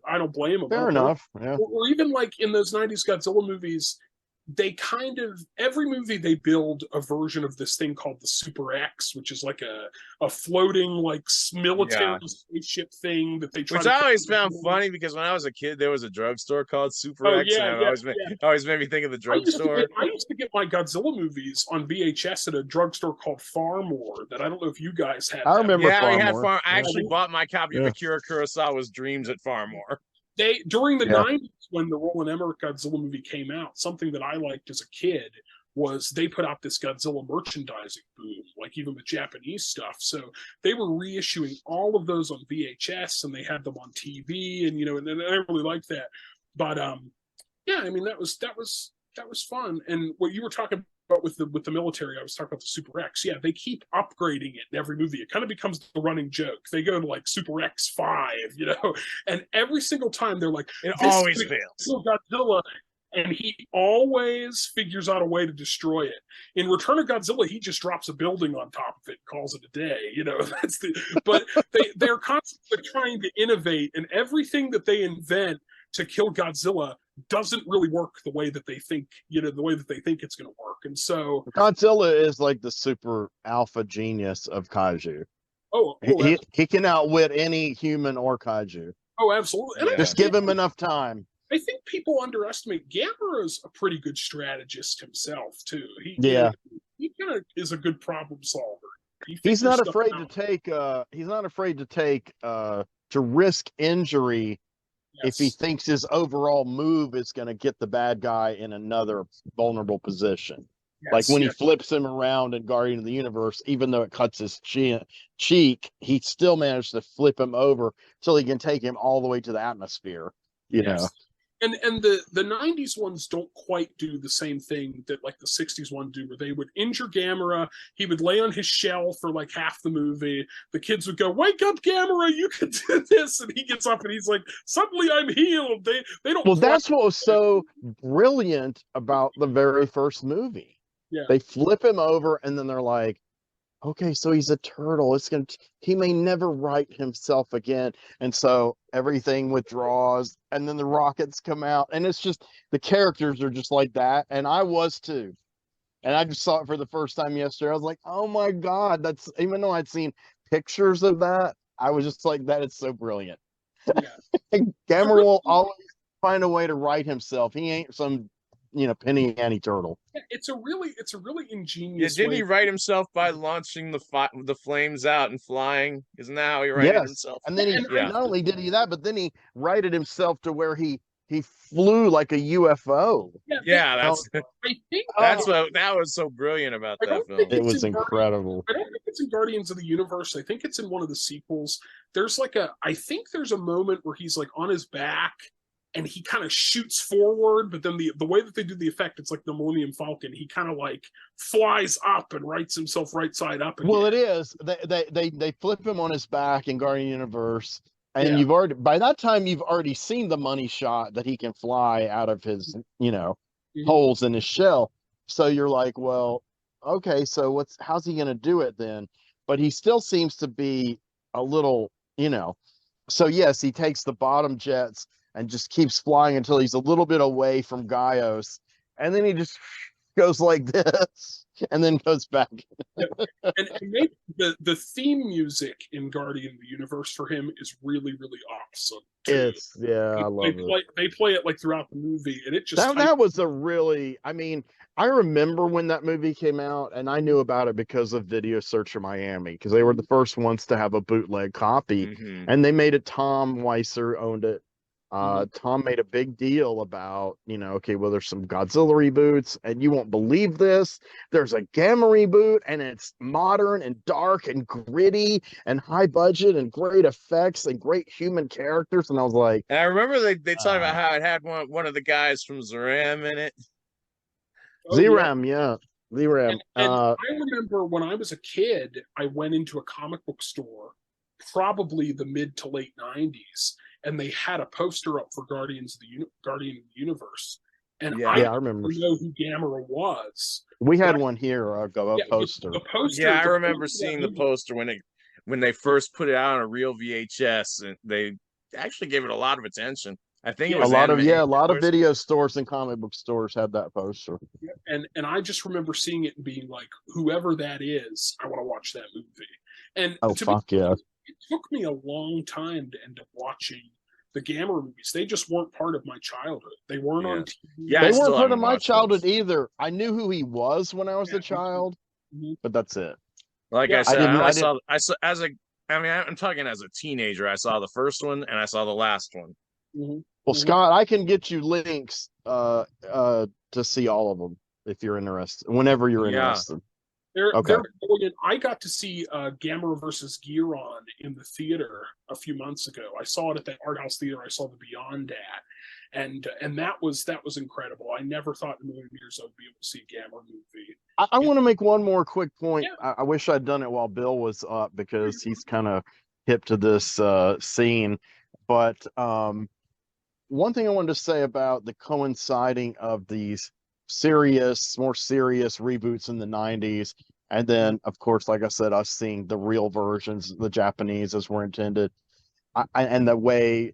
I don't blame him. Fair enough. Yeah. Or even like in those 90s Godzilla movies, they kind of, every movie they build a version of this thing called the Super X, which is like a floating like military spaceship thing that they try Which I always found funny because when I was a kid, there was a drugstore called Super X, and it always made me think of the drugstore. I used to get my Godzilla movies on VHS at a drugstore called Farmore that I don't know if you guys had. I remember Farmore. We had I actually bought my copy of Akira Kurosawa's Dreams at Farmore. During the 90s, when the Roland Emmerich Godzilla movie came out, something that I liked as a kid was they put out this Godzilla merchandising boom, like even with Japanese stuff. So they were reissuing all of those on VHS, and they had them on TV, and and I really liked that. But that was fun. And what you were talking about with the military, I was talking about the Super X. Yeah, they keep upgrading it in every movie. It kind of becomes the running joke. They go to like Super X 5, and every single time they're like, it always fails. Godzilla, and he always figures out a way to destroy it. In Return of Godzilla, he just drops a building on top of it and calls it a day. But they're constantly trying to innovate, and everything that they invent to kill Godzilla doesn't really work the way that they think, the way that they think it's going to work. And so Godzilla is like the super alpha genius of kaiju. He can outwit any human or kaiju. Oh, absolutely. And just give him enough time. I think people underestimate Gamera's a pretty good strategist himself too. He kind of is a good problem solver. He's not afraid to take to risk injury if he thinks his overall move is going to get the bad guy in another vulnerable position. Like when he flips him around in Guardian of the Universe, even though it cuts his cheek, he still managed to flip him over so he can take him all the way to the atmosphere, you know. And the 90s ones don't quite do the same thing that like the 60s one do, where they would injure Gamera, he would lay on his shell for like half the movie, the kids would go, "Wake up, Gamera, you can do this," and he gets up and he's like, "Suddenly I'm healed." They don't. Well, that's what was so brilliant about the very first movie. Yeah. They flip him over and then they're like, okay, so he's a turtle. He may never right himself again. And so everything withdraws and then the rockets come out. And it's just, the characters are just like that. And I was too. And I just saw it for the first time yesterday. I was like, oh my God, even though I'd seen pictures of that, I was just like, that is so brilliant. Yeah. Gamera will always find a way to right himself. He ain't some, penny ante turtle. It's a really ingenious. Didn't he right himself by launching the flames out and flying? Isn't that how he righted himself? And then not only did he that, but then he righted himself to where he flew like a UFO. I think that was so brilliant about that film. It was incredible. I don't think it's in Guardians of the Universe. I think it's in one of the sequels. I think there's a moment where he's like on his back and he kind of shoots forward, but then the way that they do the effect, it's like the Millennium Falcon. He kind of like flies up and rights himself right side up again. Well, it is. They flip him on his back in Guardian Universe, and by that time you've already seen the money shot that he can fly out of his holes in his shell. So you're like, well, okay, so how's he gonna do it then? But he still seems to be a little, So yes, he takes the bottom jets and just keeps flying until he's a little bit away from Gaios. And then he just goes like this and then goes back. and maybe the theme music in Guardian of the Universe for him is really, really awesome. I love it. They play it like throughout the movie, and it just that was a really, I remember when that movie came out, and I knew about it because of Video Search of Miami, because they were the first ones to have a bootleg copy, and they made it. Tom Weiser owned it. Tom made a big deal about, okay, well, there's some Godzilla reboots, and you won't believe this. There's a Gamma reboot, and it's modern and dark and gritty and high budget and great effects and great human characters. And I was like, and I remember they talked about how it had one of the guys from Zeram in it. Zeram, yeah. Zeram. And I remember when I was a kid, I went into a comic book store, probably the mid to late 90s. And they had a poster up for Guardian of the Universe, and I remember know who Gamera was. We had one here, a poster. The poster. Yeah, I remember seeing the poster when they first put it out on a real VHS, and they actually gave it a lot of attention. I think it was a lot of video stores and comic book stores had that poster. Yeah, and I just remember seeing it and being like, whoever that is, I want to watch that movie. And it took me a long time to end up watching the Gamera movies. They just weren't part of my childhood. They weren't on TV. Yeah, they weren't part of my childhood either. I knew who he was when I was a child, but that's it. Like I said, I'm talking as a teenager. I saw the first one and I saw the last one. Well, Scott, I can get you links to see all of them if you're interested. Whenever you're interested. They're brilliant. I got to see Gamera versus Giron in the theater a few months ago. I saw it at that art house theater I saw the Beyond at, and that was incredible. I never thought in a million years I would be able to see a Gamera movie. I want to make one more quick point. I wish I'd done it while Bill was up because he's kind of hip to this scene. But one thing I wanted to say about the coinciding of these more serious reboots in the 90s, and then of course, like I said, us seeing the real versions, the Japanese as were intended, and the way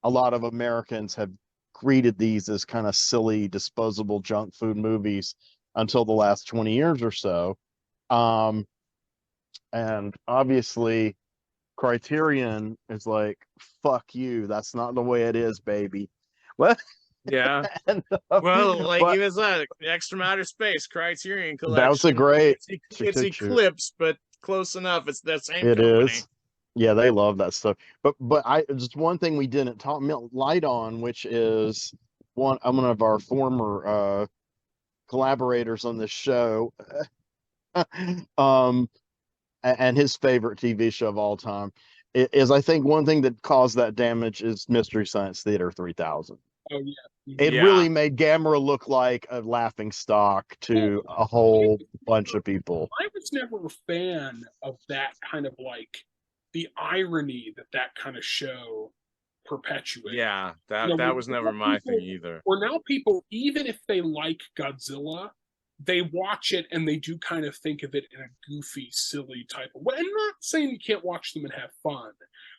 a lot of Americans have greeted these as kind of silly, disposable junk food movies until the last 20 years or so. And obviously Criterion is like, fuck you, that's not the way it is, baby. Well, Yeah. and, Well, like but even that Extra Matter Space Criterion Collection. that was a great it's Eclipse, but close enough. It's that same it company. is. Yeah, they love that stuff. But I just one thing we didn't talk light on, which is one of our former collaborators on this show, and his favorite TV show of all time is, I think, one thing that caused that damage is Mystery Science Theater 3000. Oh yeah. It really made GAMERA look like a laughing stock to a whole bunch of people. I was never a fan of that kind of like the irony that kind of show perpetuates. Yeah, that was never my thing either. Or now people, even if they like Godzilla, they watch it and they do kind of think of it in a goofy, silly type of way. I'm not saying you can't watch them and have fun,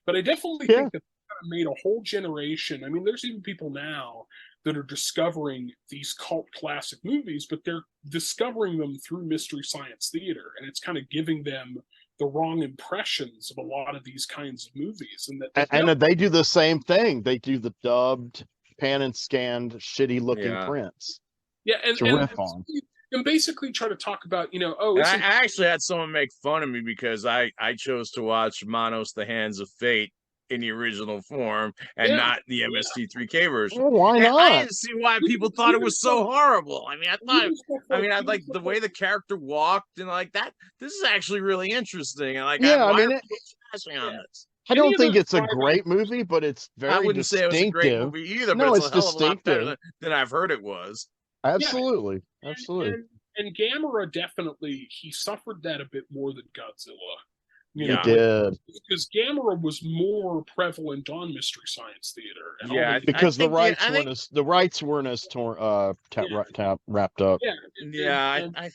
but I definitely think that made a whole generation. I mean, there's even people now that are discovering these cult classic movies, but they're discovering them through Mystery Science Theater, and it's kind of giving them the wrong impressions of a lot of these kinds of movies. And they do the same thing. They do the dubbed, pan and scanned, shitty looking prints. Yeah, and basically try to talk about, I actually had someone make fun of me because I chose to watch Manos: The Hands of Fate in the original form and not the MST3K version. Well, why not? I didn't see why people thought it was so horrible. I like the way the character walked and like that. This is actually really interesting. And like, yeah, on this. I don't think it's a great movie, but it's very distinctive. I wouldn't say it was a great movie either, but it's a hell of a lot better than I've heard it was. Absolutely. Absolutely. And GAMERA definitely, he suffered that a bit more than Godzilla. He did. Because GAMERA was more prevalent on Mystery Science Theater. And because the rights weren't as wrapped up. I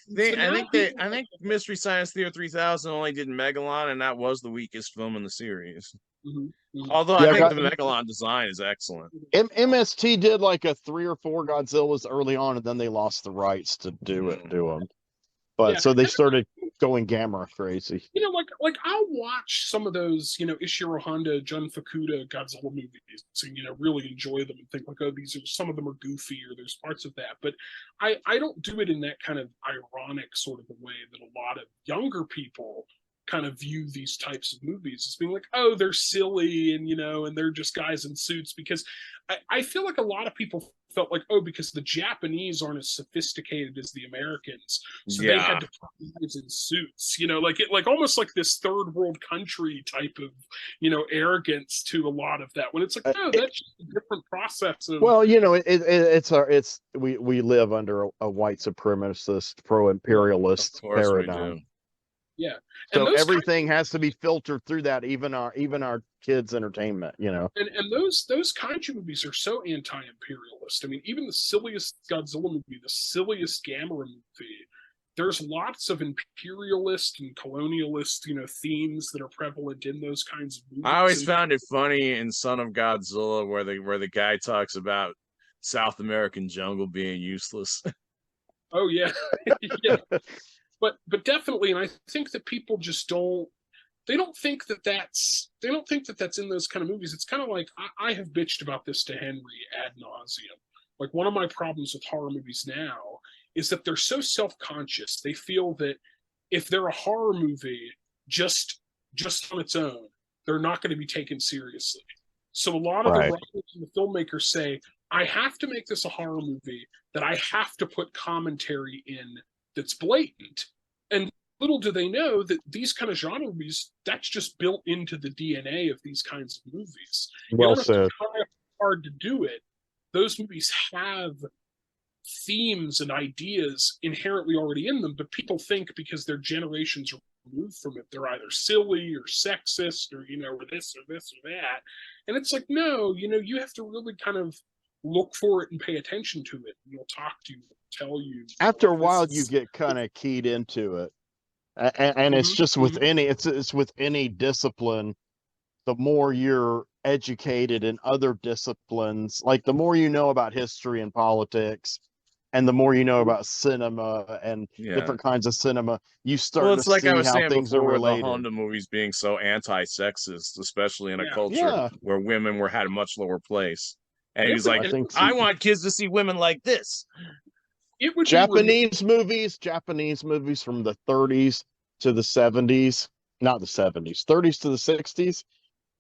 think Mystery Science Theater 3000 only did Megalon, and that was the weakest film in the series. Mm-hmm. Although I think the Megalon design is excellent. MST did like a 3 or 4 Godzillas early on, and then they lost the rights to do them. But so they started going GAMERA crazy. Like I'll watch some of those, Ishiro Honda, Jun Fukuda Godzilla movies, and really enjoy them and think like, oh, some of them are goofy or there's parts of that. But I don't do it in that kind of ironic sort of a way that a lot of younger people kind of view these types of movies as being like, oh, they're silly and and they're just guys in suits, because I feel like a lot of people felt like, oh, because the Japanese aren't as sophisticated as the Americans, so they had to put guys in suits, like almost like this third world country type of arrogance to a lot of that, when it's like, no, that's just a different process of, well, we live under a white supremacist pro-imperialist paradigm. Yeah. So everything has to be filtered through that, even our kids' entertainment, And those kaiju movies are so anti-imperialist. I mean, even the silliest Godzilla movie, the silliest GAMERA movie, there's lots of imperialist and colonialist, themes that are prevalent in those kinds of movies. I always found it funny in Son of Godzilla where the guy talks about South American jungle being useless. Oh yeah. Yeah. But definitely, and I think that people just don't think that that's in those kind of movies. It's kind of like, I have bitched about this to Henry ad nauseum. Like, one of my problems with horror movies now is that they're so self-conscious. They feel that if they're a horror movie just on its own, they're not going to be taken seriously. So a lot of the writers and the filmmakers say, I have to make this a horror movie that I have to put commentary in that's blatant. And little do they know that these kind of genre movies, that's just built into the DNA of these kinds of movies. Well you don't said. have to try hard to do it. Those movies have themes and ideas inherently already in them, but people think because they're generations removed from it, they're either silly or sexist or or this or that. And it's like, no, you have to really kind of look for it and pay attention to it. And they'll talk to you, tell you. After a while, you get kind of keyed into it, and it's just with it's with any discipline. The more you're educated in other disciplines. Like the more you know about history and politics, and the more you know about cinema and different kinds of cinema, you start it's to like I see was how saying things are before with the related. Honda movies being so anti-sexist, especially in a Yeah. culture where women had a much lower place. And he was like, I want kids to see women like this. It would Japanese movies from the 30s to the 70s, not the 70s, 30s to the 60s,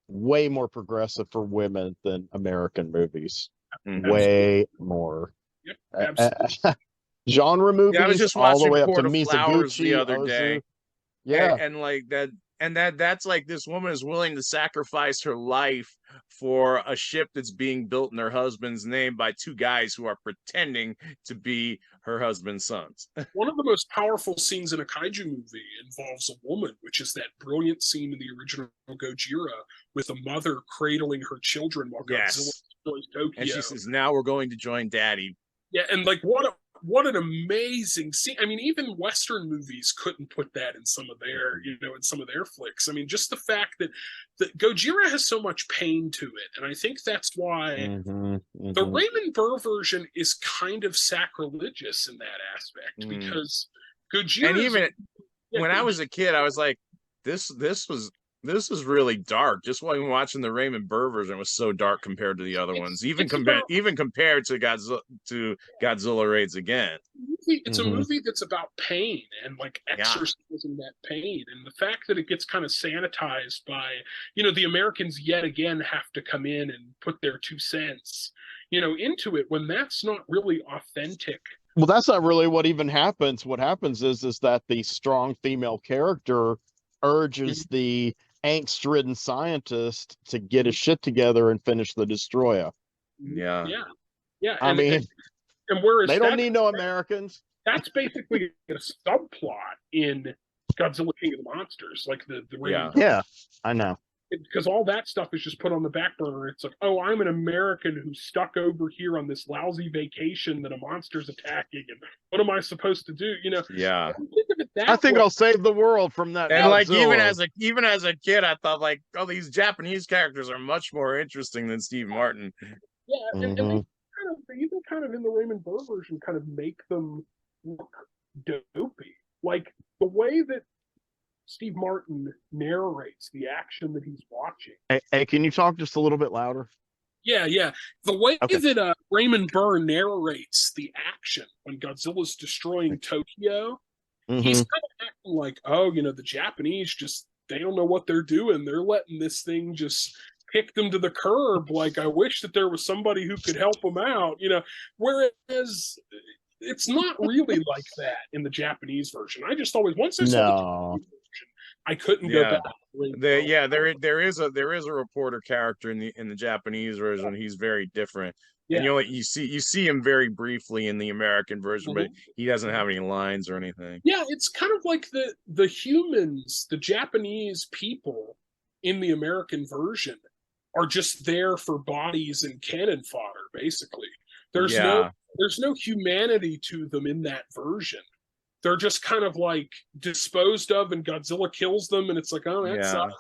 way more progressive for women than American movies. Way more. Yep, absolutely. Genre movies, I was just all the watching way up to Court of Flowers Mizoguchi, the other Ozu. day. Yeah. And like that, and that's like this woman is willing to sacrifice her life for a ship that's being built in her husband's name by two guys who are pretending to be her husband's sons. One of the most powerful scenes in a kaiju movie involves a woman, which is that brilliant scene in the original Gojira with a mother cradling her children while Godzilla destroys Tokyo. And she says, "Now we're going to join Daddy." Yeah, and like what an amazing scene. I mean, even Western movies couldn't put that in some of their, in some of their flicks. I mean, just the fact that Gojira has so much pain to it, and I think that's why the Raymond Burr version is kind of sacrilegious in that aspect, because Gojira. And even when I was a kid, I was like, this was really dark. Just when watching the Raymond Burr version was so dark compared to the other ones, even compared to Godzilla Raids Again. It's a movie that's about pain and like exorcising that pain, and the fact that it gets kind of sanitized by, the Americans yet again have to come in and put their 2 cents, into it when that's not really authentic. Well, that's not really what even happens. What happens is that the strong female character urges the angst-ridden scientist to get his shit together and finish the destroyer. Yeah. I mean, and whereas they don't need no Americans. That's basically a subplot in Godzilla King of the Monsters, like the yeah, I know. Because all that stuff is just put on the back burner. It's like, oh, I'm an American who's stuck over here on this lousy vacation that a monster's attacking, and what am I supposed to do? Yeah. I think I'll save the world from that. And like even as a kid, I thought like, oh, these Japanese characters are much more interesting than Steve Martin. Yeah, and they even kind of in the Raymond Burr version kind of make them look dopey, like the way that Steve Martin narrates the action that he's watching. Hey, can you talk just a little bit louder? Yeah. The way that Raymond Burr narrates the action when Godzilla's destroying Tokyo, he's kind of acting like, oh, the Japanese they don't know what they're doing. They're letting this thing just pick them to the curb. Like, I wish that there was somebody who could help them out, whereas it's not really like that in the Japanese version. I just always, once I saw the Japanese version, I couldn't go back. There is a reporter character in the Japanese version. He's very different. Yeah. And you see him very briefly in the American version, but he doesn't have any lines or anything. Yeah, it's kind of like the humans, the Japanese people in the American version are just there for bodies and cannon fodder, basically. There's no humanity to them in that version. They're just kind of like disposed of, and Godzilla kills them, and it's like, oh, that sucks.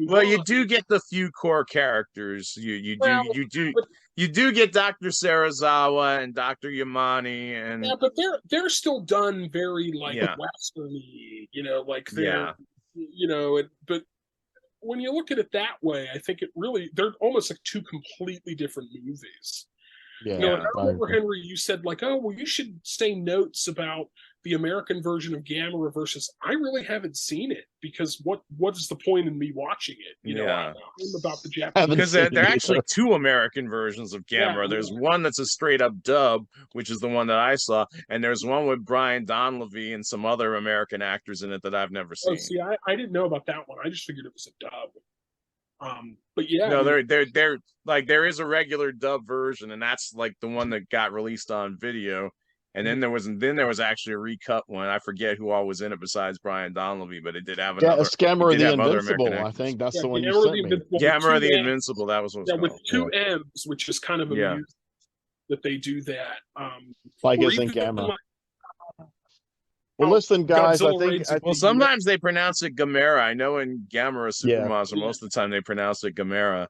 Well, you do get the few core characters. You do get Dr. Serizawa and Dr. Yamane, and but they're still done very like Western-y, like they're but when you look at it that way, I think they're almost like 2 completely different movies. Yeah, I remember, Henry, you said like, oh, well, you should say notes about the American version of Gamera versus. I really haven't seen it, because what is the point in me watching it? I'm about the Japanese. Because there are actually 2 American versions of Gamera. There's one that's a straight up dub, which is the one that I saw, and there's one with Brian Donlevy and some other American actors in it that I've never seen. Oh, see, I didn't know about that one. I just figured it was a dub. But yeah, no, they're like, there is a regular dub version, and that's like the one that got released on video. And then there was actually a recut one. I forget who all was in it besides Brian Donlevy, but it did have another. Yeah, Gamera the Invincible. I think that's the one you sent me. Gamera the Invincible. That was what. Yeah, with 2 M's, which is kind of amusing that they do that. Like it's in Gamera. Well, listen, guys. I think sometimes they pronounce it Gamera. I know in Gamera Super Monster, most of the time they pronounce it Gamera.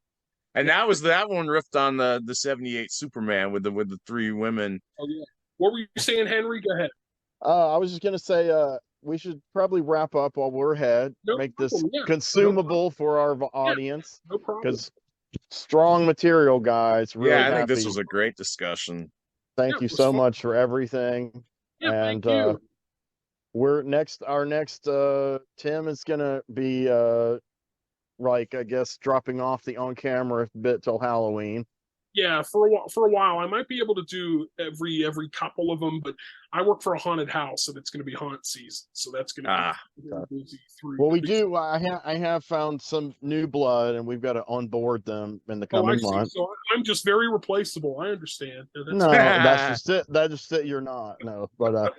And that one riffed on the '78 Superman with the three women. Oh yeah. What were you saying, Henry? Go ahead. I was just gonna say, we should probably wrap up while we're ahead. No Make problem, this yeah. consumable for our audience. No problem. Because strong material, guys. Really Yeah, I happy. think this was a great discussion. Thank Yeah, you it was so fun. much for everything. Yeah, And thank you. our next Tim is gonna be like, I guess, dropping off the on-camera bit till Halloween. Yeah, for a while, I might be able to do every couple of them, but I work for a haunted house, and it's going to be haunt season, so that's going to be very busy through. Well, we do. I have found some new blood, and we've got to onboard them in the Oh, I coming see. month. So I'm just very replaceable. I understand. Yeah, No, that's just it. That's just it. You're not. No, but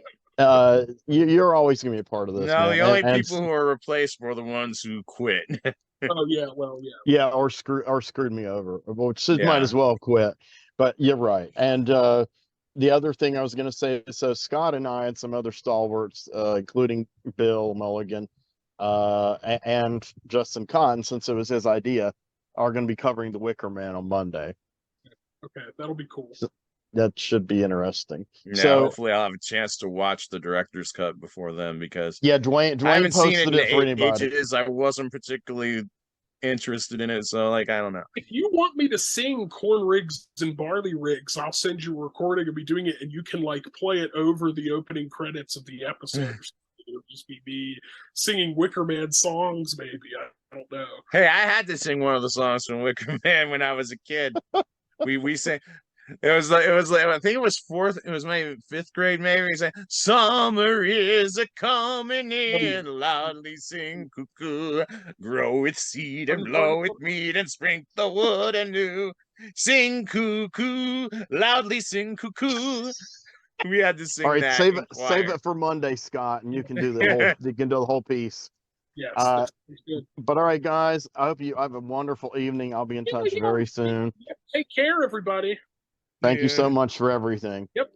you're always gonna be a part of this. No, man. the only And people who are replaced were the ones who quit. Oh yeah, well yeah. yeah, or screwed me over, which might Yeah. as well quit. But you're right. And the other thing I was gonna say is, so Scott and I and some other stalwarts, including Bill Mulligan, and Justin Kahn, since it was his idea, are going to be covering the Wicker Man on Monday. Okay, that'll be cool. So that should be interesting. Yeah, So hopefully I'll have a chance to watch the director's cut before then, because yeah, Duane I haven't seen it posted in it for anybody. ages. I wasn't particularly interested in it, so like I don't know. If you want me to sing Corn Rigs and Barley Rigs, I'll send you a recording of me doing it, and you can like play it over the opening credits of the episode. It'll just be me singing Wicker Man songs, maybe. I don't know. Hey, I had to sing one of the songs from Wicker Man when I was a kid. we sang. It was like I think it was fourth. It was maybe fifth grade. Maybe we sang "Summer is a coming in, loudly sing cuckoo, grow its seed and blow its mead and sprinkle the wood anew. Sing cuckoo, loudly sing cuckoo." We had to sing. All right, that save it for Monday, Scott, and you can do the whole piece. Yes, that's good. But all right, guys, I hope you have a wonderful evening. I'll be in touch very soon. Take care, everybody. Thank you so much for everything. Yep.